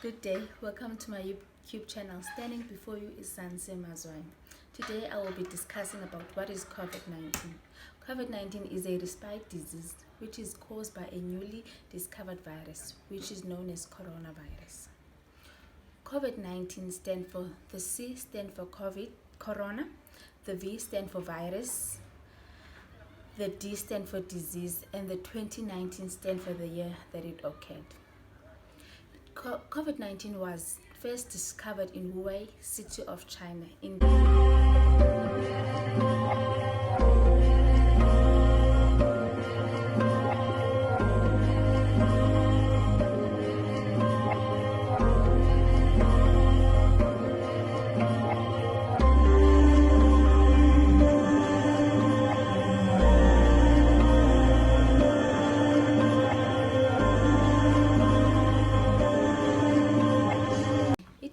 Good day, welcome to my YouTube channel. Standing before you is Sanse Mazwai. Today I will be discussing about what is COVID-19. COVID-19 is a respiratory disease which is caused by a newly discovered virus which is known as coronavirus. COVID-19 stands for, the C stands for COVID, corona, the V stands for virus, the D stands for disease, and the 2019 stands for the year that it occurred. COVID-19 was first discovered in Wuhan, city of China in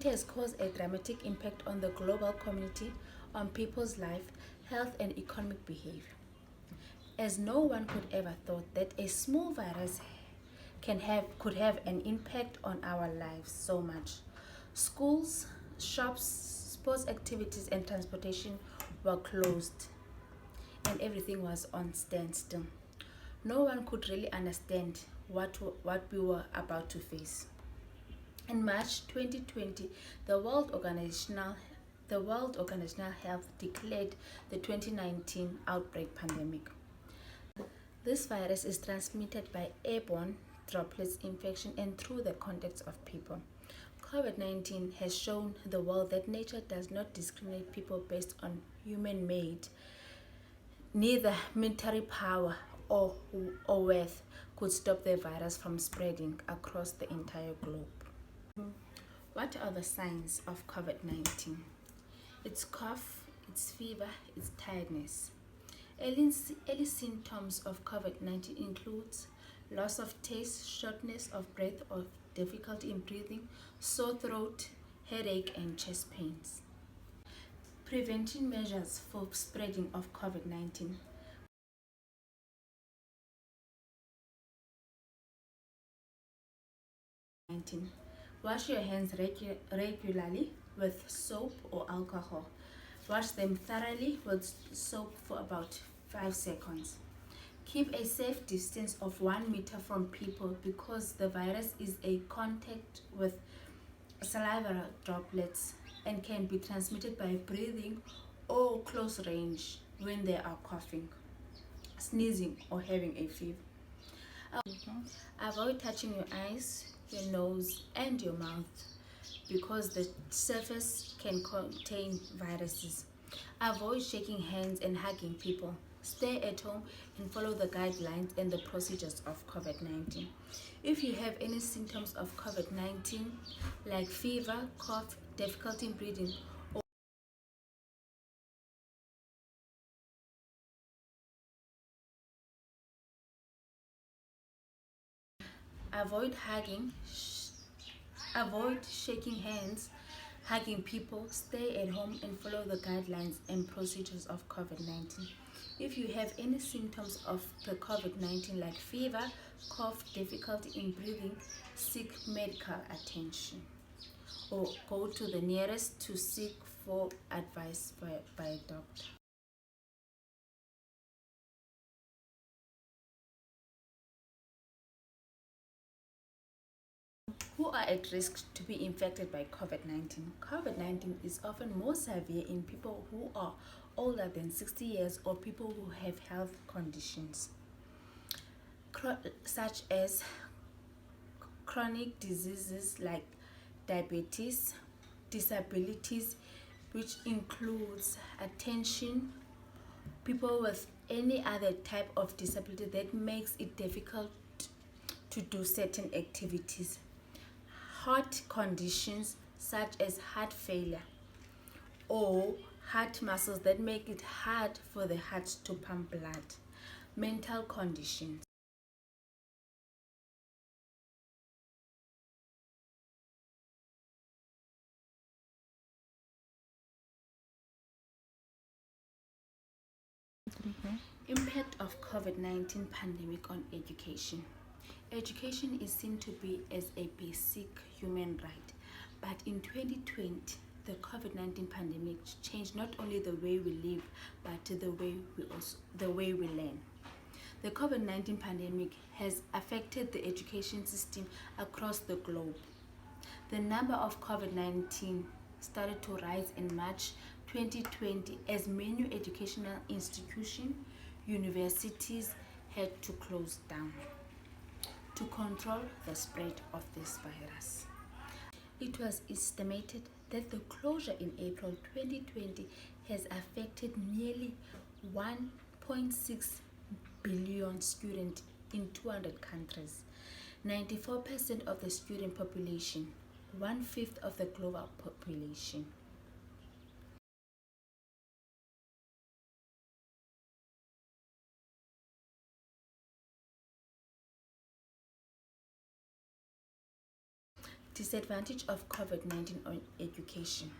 has caused a dramatic impact on the global community, on people's life, health and economic behavior. As no one could ever thought that a small virus could have an impact on our lives so much. Schools, shops, sports activities and transportation were closed and everything was on standstill. No one could really understand what we were about to face. In March 2020, the World Organizational Health declared the 2019 outbreak pandemic. This virus is transmitted by airborne droplets infection and through the contacts of people. COVID-19 has shown the world that nature does not discriminate people based on human-made. Neither military power or wealth could stop the virus from spreading across the entire globe. What are the signs of COVID-19? It's cough, it's fever, it's tiredness. Early symptoms of COVID-19 includes loss of taste, shortness of breath or difficulty in breathing, sore throat, headache and chest pains. Prevention measures for spreading of COVID-19. Wash your hands regularly with soap or alcohol. Wash them thoroughly with soap for about 5 seconds. Keep a safe distance of 1 meter from people because the virus is a contact with saliva droplets and can be transmitted by breathing or close range when they are coughing, sneezing or having a fever. Avoid touching your eyes, your nose and your mouth because the surface can contain viruses. Avoid shaking hands and hugging people. Stay at home and follow the guidelines and the procedures of COVID-19. If you have any symptoms of COVID-19 like fever, cough, difficulty in breathing, avoid shaking hands, hugging people, stay at home and follow the guidelines and procedures of COVID-19. If you have any symptoms of the COVID-19 like fever, cough, difficulty in breathing, seek medical attention or go to the nearest to seek for advice by a doctor. Who are at risk to be infected by COVID-19? COVID-19 is often more severe in people who are older than 60 years or people who have health conditions such as chronic diseases like diabetes, disabilities which includes attention, people with any other type of disability that makes it difficult to do certain activities, heart conditions such as heart failure or heart muscles that make it hard for the heart to pump blood, mental conditions. Impact of COVID-19 pandemic on education. Education is seen to be as a basic human right, but in 2020, the COVID-19 pandemic changed not only the way we live, but the way we learn. The COVID-19 pandemic has affected the education system across the globe. The number of COVID-19 started to rise in March 2020 as many educational institutions, universities had to close down to control the spread of this virus. It was estimated that the closure in April 2020 has affected nearly 1.6 billion students in 200 countries, 94% of the student population, one-fifth of the global population. Disadvantage of COVID-19 on education.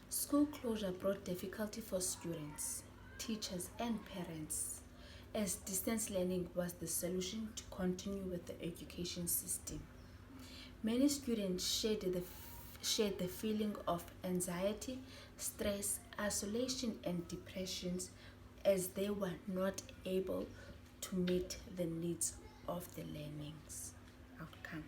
School closure brought difficulty for students, teachers, and parents, as distance learning was the solution to continue with the education system. Many students shared the feeling of anxiety, stress, isolation, and depression as they were not able to meet the needs of the learning's outcome.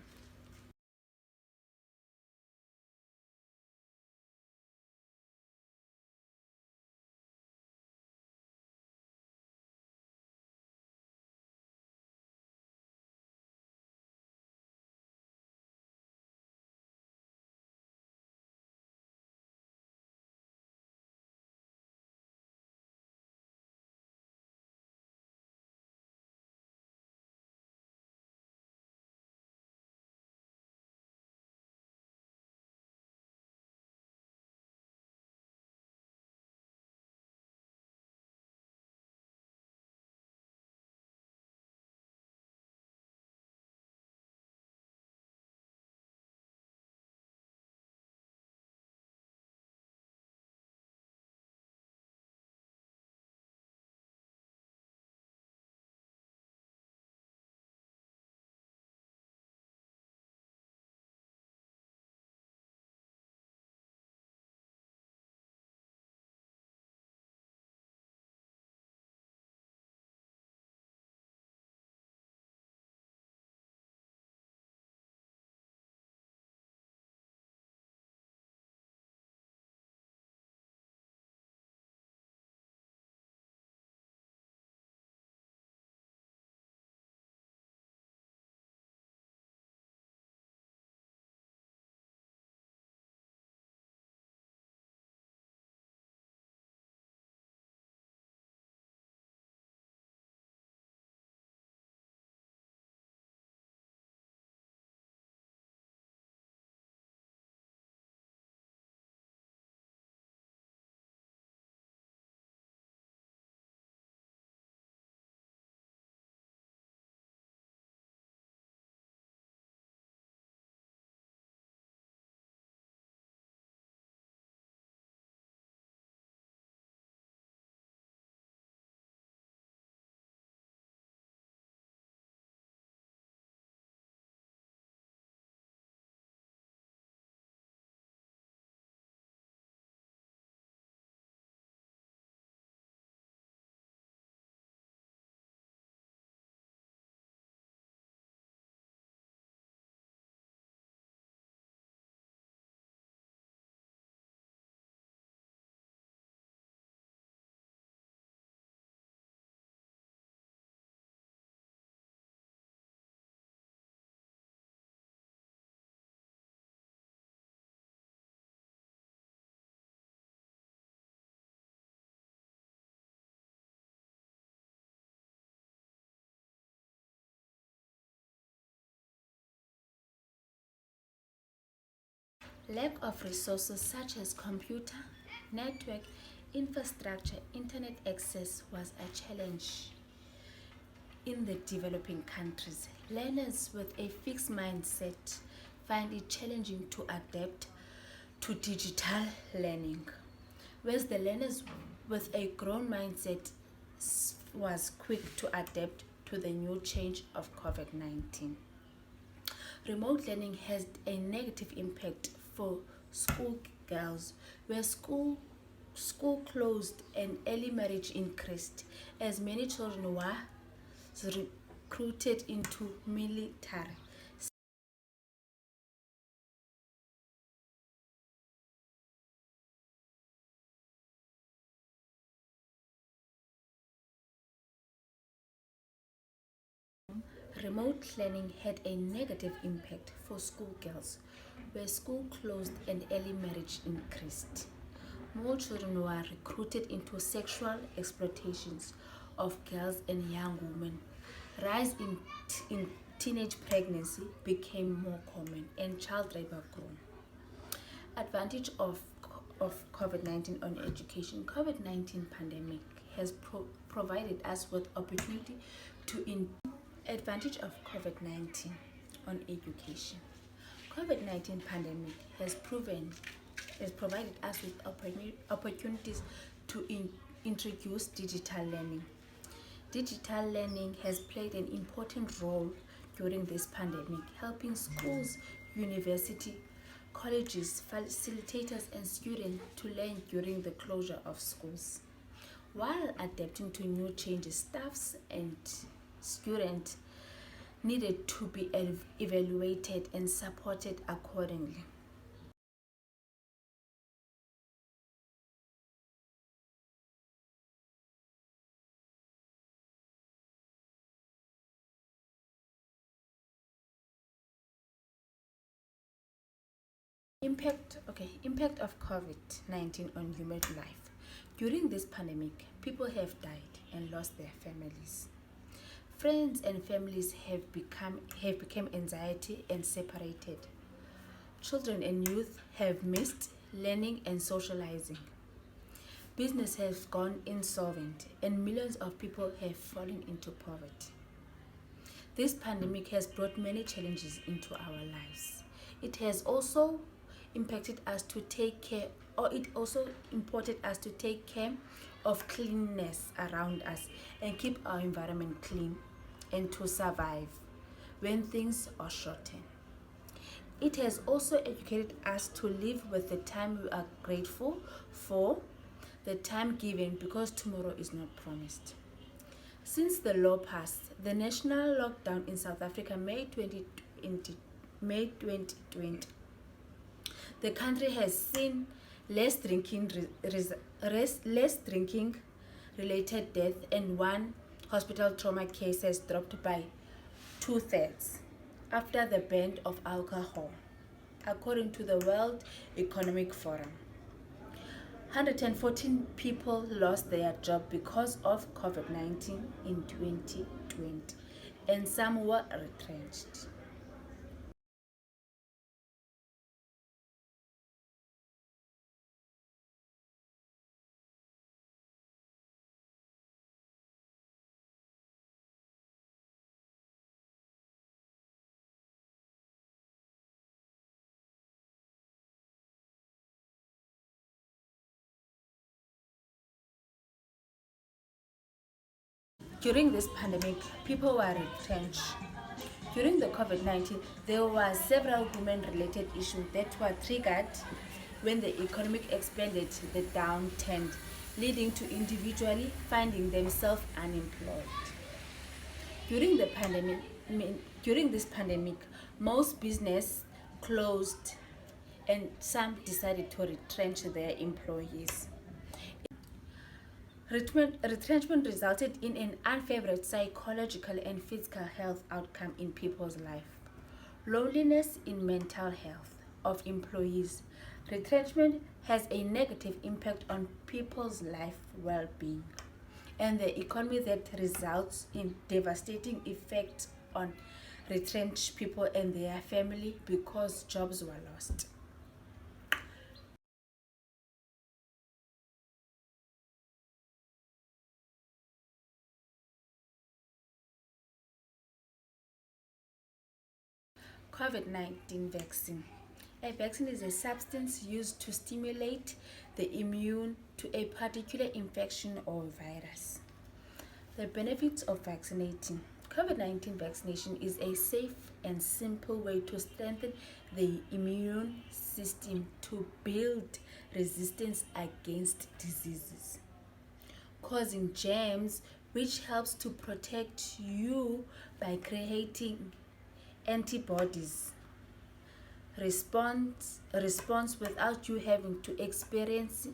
Lack of resources such as computer, network, infrastructure, internet access was a challenge in the developing countries. Learners with a fixed mindset find it challenging to adapt to digital learning, whereas the learners with a growth mindset was quick to adapt to the new change of COVID-19. Remote learning has a negative impact for school girls, where school closed and early marriage increased as many children were recruited into military. Remote learning had a negative impact for schoolgirls, where school closed and early marriage increased. More children were recruited into sexual exploitations of girls and young women. Rise in teenage pregnancy became more common and child labor grew. Advantage of COVID-19 on education. COVID-19 pandemic has provided us with opportunity to advantage of COVID-19 on education. COVID-19 pandemic has provided us with opportunities to introduce digital learning. Digital learning has played an important role during this pandemic, helping schools, university, colleges, facilitators, and students to learn during the closure of schools. While adapting to new changes, staffs and students needed to be evaluated and supported accordingly. Impact of COVID-19 on human life. During this pandemic, people have died and lost their families. Friends and families have become anxiety and separated. Children and youth have missed learning and socializing. Business has gone insolvent and millions of people have fallen into poverty. This pandemic has brought many challenges into our lives. It has also impacted us to take care, or it also imported us to take care of cleanliness around us and keep our environment clean and to survive when things are shortened. It has also educated us to live with the time. We are grateful for the time given because tomorrow is not promised. Since the law passed, the national lockdown in South Africa, May 2020, the country has seen less drinking related death, and one hospital trauma case has dropped by 2/3 after the ban of alcohol, according to the World Economic Forum. 114 people lost their job because of COVID-19 in 2020, and some were retrenched. During this pandemic, people were retrenched. During the COVID-19, there were several human-related issues that were triggered when the economic expanded, the downturn, leading to individually finding themselves unemployed. During during this pandemic, most business closed and some decided to retrench their employees. Retrenchment resulted in an unfavorable psychological and physical health outcome in people's life. Loneliness in mental health of employees. Retrenchment has a negative impact on people's life well-being and the economy that results in devastating effects on retrenched people and their family because jobs were lost. COVID-19 vaccine. A vaccine is a substance used to stimulate the immune to a particular infection or virus. The benefits of vaccinating. COVID-19 vaccination is a safe and simple way to strengthen the immune system to build resistance against diseases causing germs, which helps to protect you by creating antibodies response without you having to experience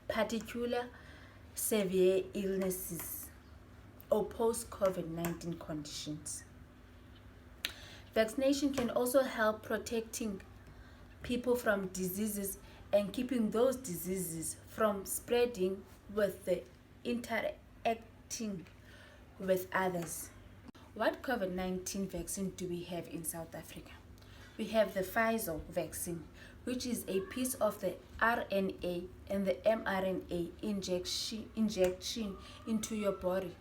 particular severe illnesses or post-COVID-19 conditions. Vaccination can also help protecting people from diseases and keeping those diseases from spreading with the interacting with others. What COVID-19 vaccine do we have in South Africa? We have the Pfizer vaccine, which is a piece of the RNA and the mRNA injection into your body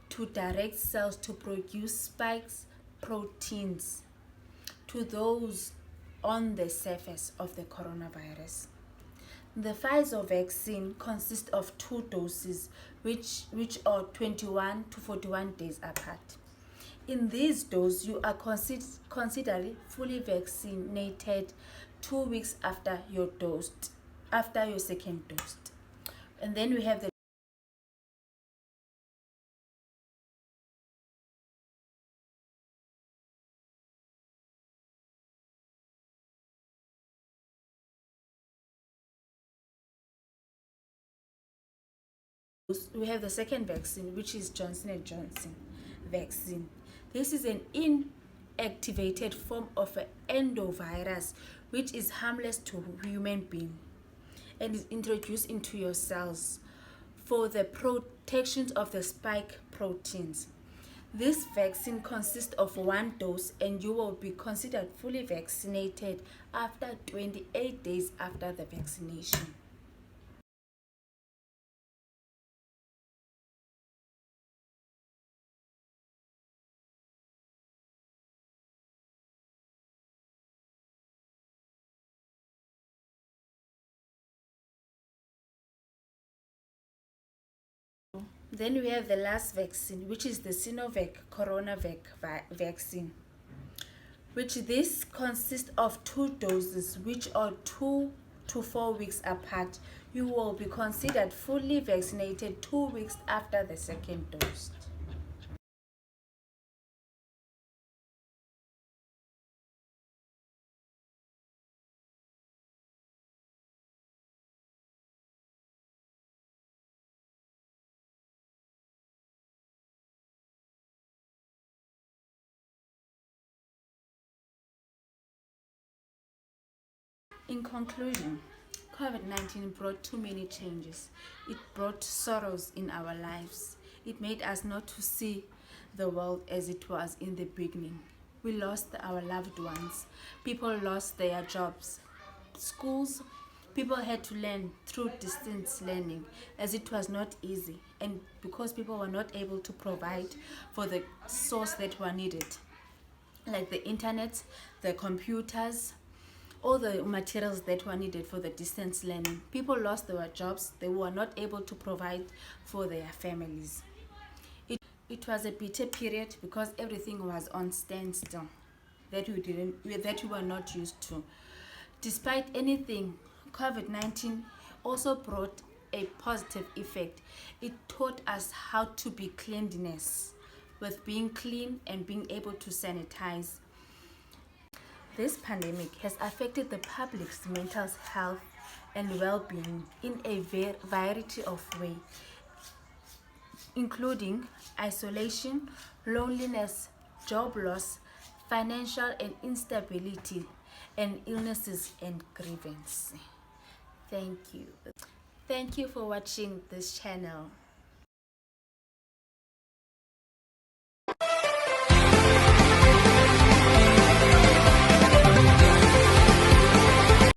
to direct cells to produce spikes proteins to those on the surface of the coronavirus. The Pfizer vaccine consists of 2 doses, which are 21 to 41 days apart. In these doses, you are considered fully vaccinated 2 weeks after your second dose. And then we have the second vaccine, which is Johnson & Johnson vaccine. This is an inactivated form of an endovirus which is harmless to human being and is introduced into your cells for the protection of the spike proteins. This vaccine consists of 1 dose and you will be considered fully vaccinated after 28 days after the vaccination. Then we have the last vaccine, which is the Sinovac Coronavac vaccine, which this consists of 2 doses, which are 2 to 4 weeks apart. You will be considered fully vaccinated 2 weeks after the second dose. In conclusion, COVID-19 brought too many changes. It brought sorrows in our lives. It made us not to see the world as it was in the beginning. We lost our loved ones. People lost their jobs. Schools, people had to learn through distance learning as it was not easy, and because people were not able to provide for the source that were needed, like the internet, the computers, all the materials that were needed for the distance learning. People lost their jobs. They were not able to provide for their families. It was a bitter period because everything was on standstill that we were not used to. Despite anything, COVID-19 also brought a positive effect. It taught us how to be cleanliness, with being clean and being able to sanitize. This pandemic has affected the public's mental health and well-being in a variety of ways, including isolation, loneliness, job loss, financial and instability, and illnesses and grievance. Thank you. Thank you for watching this channel.